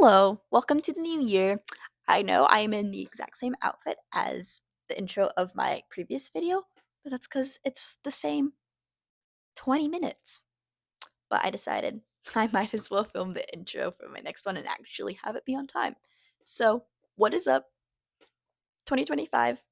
Hello, welcome to the new year. I know I am in the exact same outfit as the intro of my previous video, but that's because it's the same 20 minutes. But I decided I might as well film the intro for my next one and actually have it be on time. So, what is up? 2025,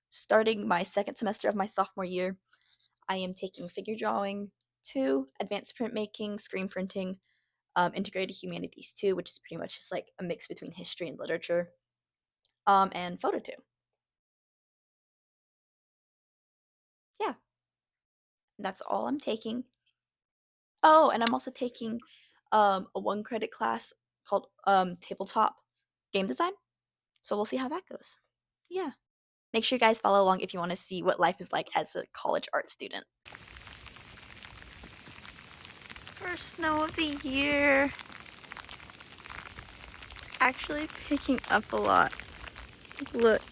starting my second semester of my sophomore year. I am taking figure drawing 2, advanced printmaking, screen printing, integrated humanities 2, which is pretty much just like a mix between history and literature. And photo 2. Yeah, that's all I'm taking. Oh, and I'm also taking a 1 credit class called tabletop game design. So we'll see how that goes. Yeah. Make sure you guys follow along if you want to see what life is like as a college art student. First snow of the year. It's actually picking up a lot. Look.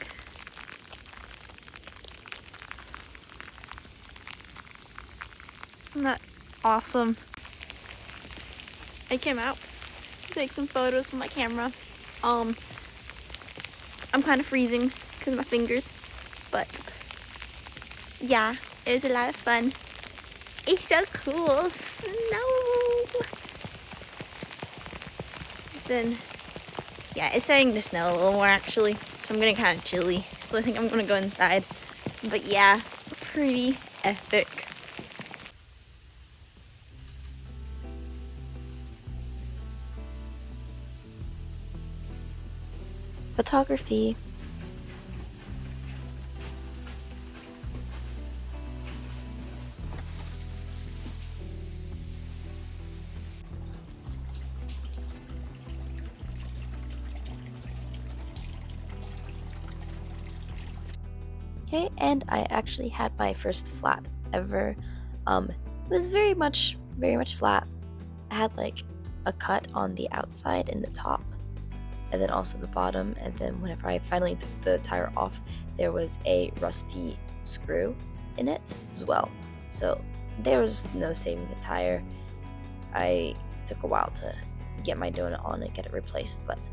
Isn't that awesome? I came out to take some photos with my camera. I'm kind of freezing because of my fingers, but yeah, it was a lot of fun. It's so cool. Snow. Then, yeah, it's starting to snow a little more actually. So I'm getting kind of chilly. So I think I'm gonna go inside. But yeah, pretty epic. Photography. Okay, and I actually had my first flat ever. It was very much flat. I had like a cut on the outside and the top, and then also the bottom, and then whenever I finally took the tire off, there was a rusty screw in it as well. So there was no saving the tire. I took a while to get my donut on and get it replaced, but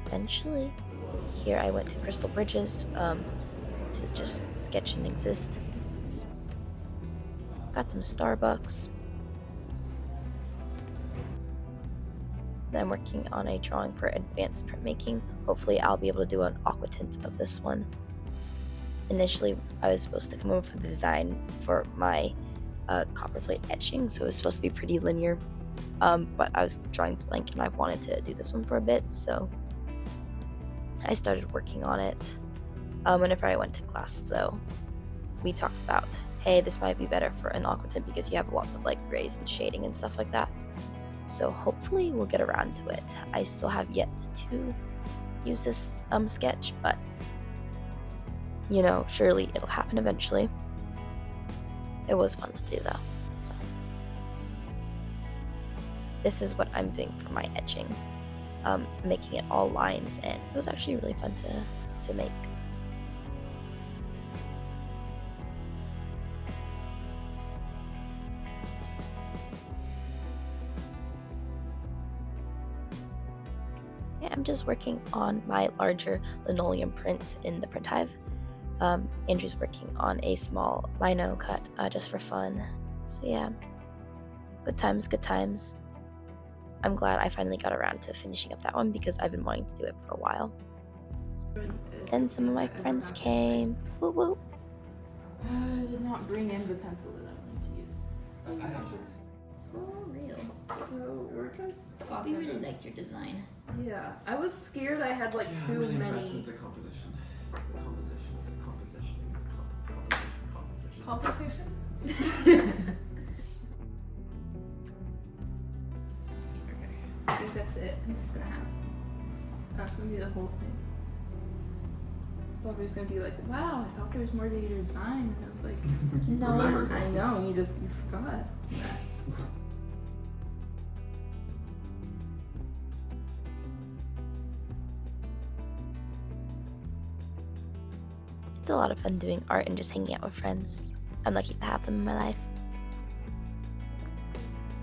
eventually here I went to Crystal Bridges to just sketch and exist. Got some Starbucks. Then I'm working on a drawing for advanced printmaking. Hopefully I'll be able to do an aqua tint of this one. Initially I was supposed to come up with a design for my copperplate etching, so it was supposed to be pretty linear, but I was drawing blank and I wanted to do this one for a bit, so I started working on it. Whenever I went to class though, we talked about, hey, this might be better for an aqua tint because you have lots of like grays and shading and stuff like that. So hopefully we'll get around to it. I still have yet to use this sketch, but you know, surely it'll happen eventually. It was fun to do though. So this is what I'm doing for my etching. Making it all lines, and it was actually really fun to make. Yeah, I'm just working on my larger linoleum print in the print hive. Andrew's working on a small lino cut just for fun. So yeah, good times, good times. I'm glad I finally got around to finishing up that one because I've been wanting to do it for a while. Then some of my friends came. Woo woo. I did not bring in the pencil that I wanted to use. So real. So we're just We really liked your design. Yeah, I was scared I had like too many. The composition. Composition. I think that's it. I'm just gonna have. That's gonna be the whole thing. Bobby's gonna be like, "Wow, I thought there was more to your design," and I was like, No, Remember. "I know, you forgot." It's a lot of fun doing art and just hanging out with friends. I'm lucky to have them in my life.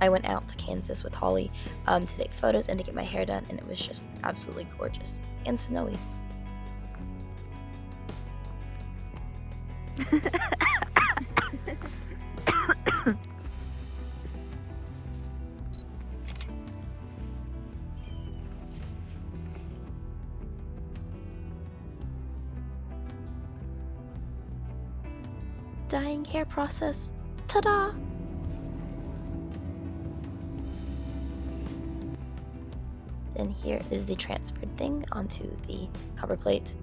I went out to Kansas with Holly to take photos and to get my hair done, and it was just absolutely gorgeous and snowy. Dyeing hair process. Ta-da! Then here is the transferred thing onto the copperplate.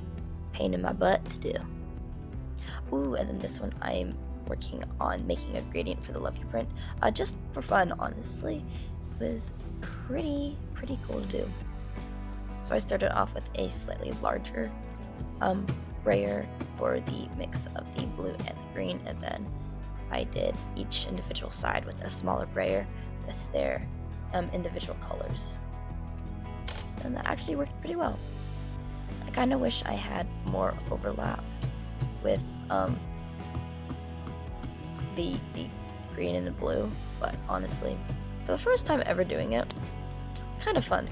Pain in my butt to do. Ooh, and then this one I'm working on making a gradient for the Love You print. Just for fun, honestly. It was pretty cool to do. So I started off with a slightly larger brayer for the mix of the blue and the green, and then I did each individual side with a smaller brayer with their individual colors. And that actually worked pretty well. I kind of wish I had more overlap with the green and the blue, but honestly, for the first time ever doing it, kind of fun.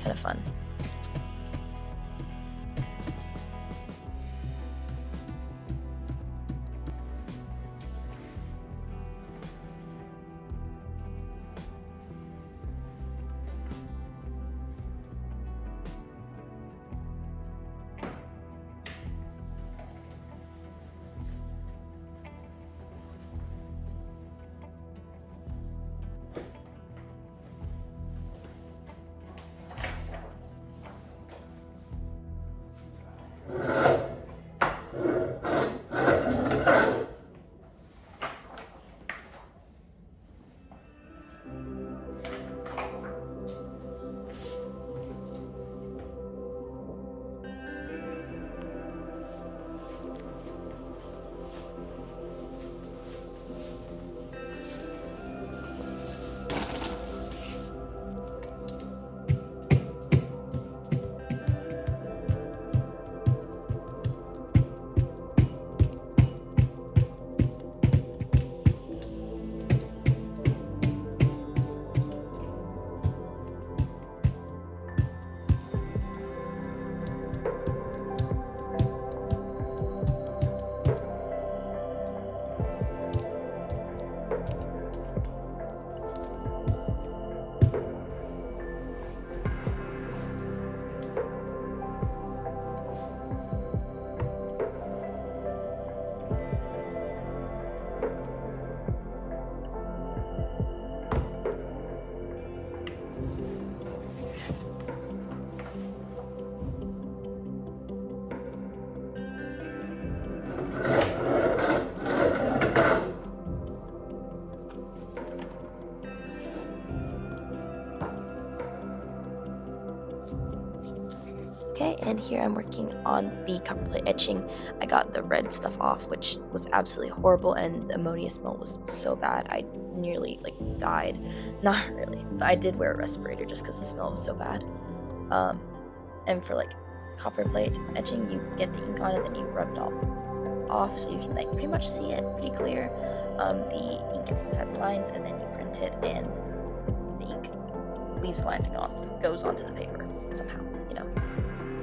Okay, and here I'm working on the copperplate etching. I got the red stuff off, which was absolutely horrible, and the ammonia smell was so bad I nearly died. Not really, but I did wear a respirator just because the smell was so bad. And for copperplate etching, you get the ink on it, then you rub it all off so you can pretty much see it pretty clear. The ink gets inside the lines, and then you print it, and the ink leaves the lines and goes onto the paper somehow, you know.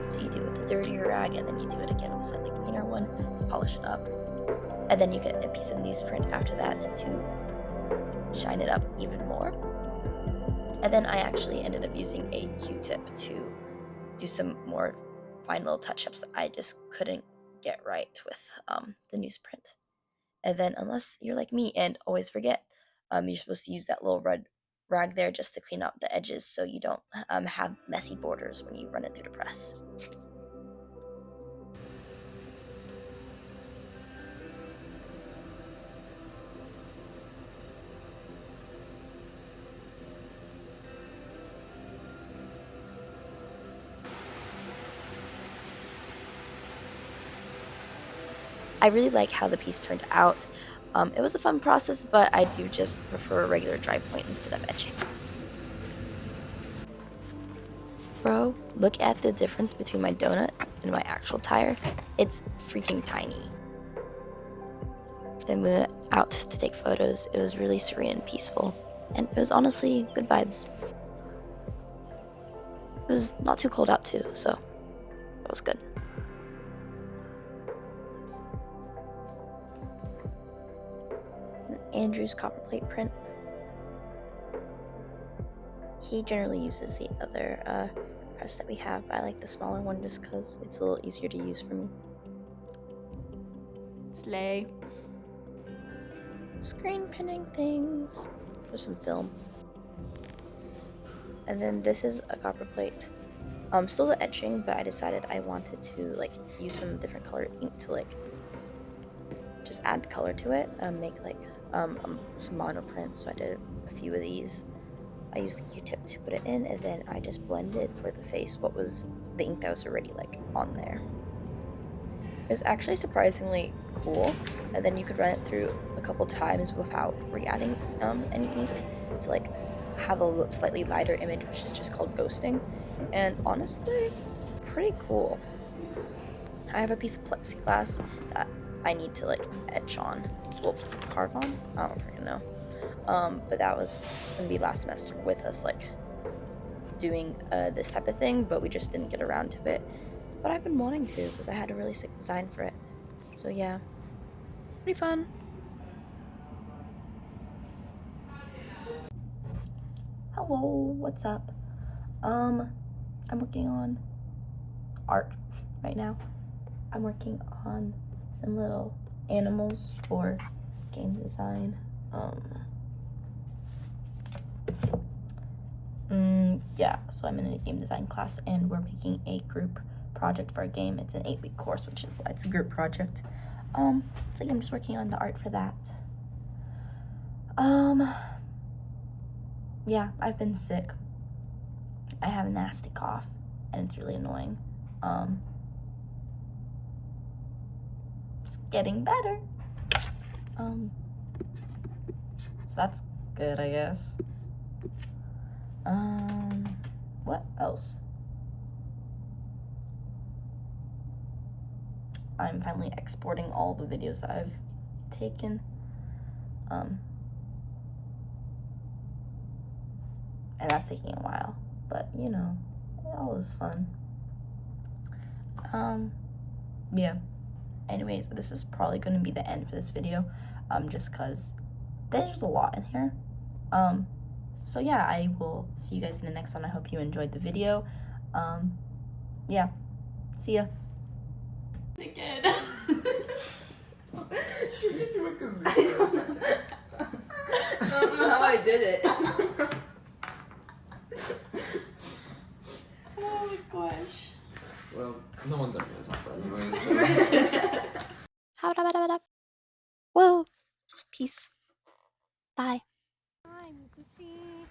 So you do it with the dirtier rag, and then you do it again with a slightly cleaner one to polish it up. And then you get a piece of newsprint after that to shine it up even more. And then I actually ended up using a Q-tip to do some more fine little touch-ups I just couldn't get right with the newsprint. And then, unless you're like me and always forget, you're supposed to use that little red rag there just to clean up the edges so you don't have messy borders when you run it through the press. I really like how the piece turned out. It was a fun process, but I do just prefer a regular dry point instead of etching. Bro, look at the difference between my donut and my actual tire. It's freaking tiny. Then we went out to take photos. It was really serene and peaceful. and it was honestly good vibes. It was not too cold out too, so that was good. Andrew's copperplate print. He generally uses the other press that we have, but I like the smaller one just because it's a little easier to use for me. Slay. Screen printing things. There's some film. And then this is a copperplate. Still the etching, but I decided I wanted to like use some different colored ink to like just add color to it, make like some monoprint. So I did a few of these. I used the Q-tip to put it in, and then I just blended for the face what was the ink that was already like on there. It was actually surprisingly cool, and then you could run it through a couple times without re-adding any ink to like have a slightly lighter image, which is just called ghosting, and honestly, pretty cool. I have a piece of plexiglass that I need to like etch on, well, carve on, I don't freaking know. But that was gonna be last semester with us like doing this type of thing, but we just didn't get around to it. But I've been wanting to because I had a really sick design for it. So yeah, pretty fun. Hello, what's up? I'm working on art right now. I'm working on some little animals for game design. Yeah, so I'm in a game design class and we're making a group project for a game. It's an 8-week course, which is why it's a group project. So yeah, I'm just working on the art for that. Yeah, I've been sick. I have a nasty cough and it's really annoying. It's getting better. So that's good, I guess. What else? I'm finally exporting all the videos that I've taken. And that's taking a while, but you know, it all is fun. Yeah. Anyways, this is probably going to be the end for this video, just because there's a lot in here. So yeah, I will see you guys in the next one. I hope you enjoyed the video. Yeah, see ya. Again. Can you do a kazoo? I don't know how I did it. Oh my gosh. Well, no one's ever gonna talk about anyways. So. Whoa. Peace. Bye. Time to see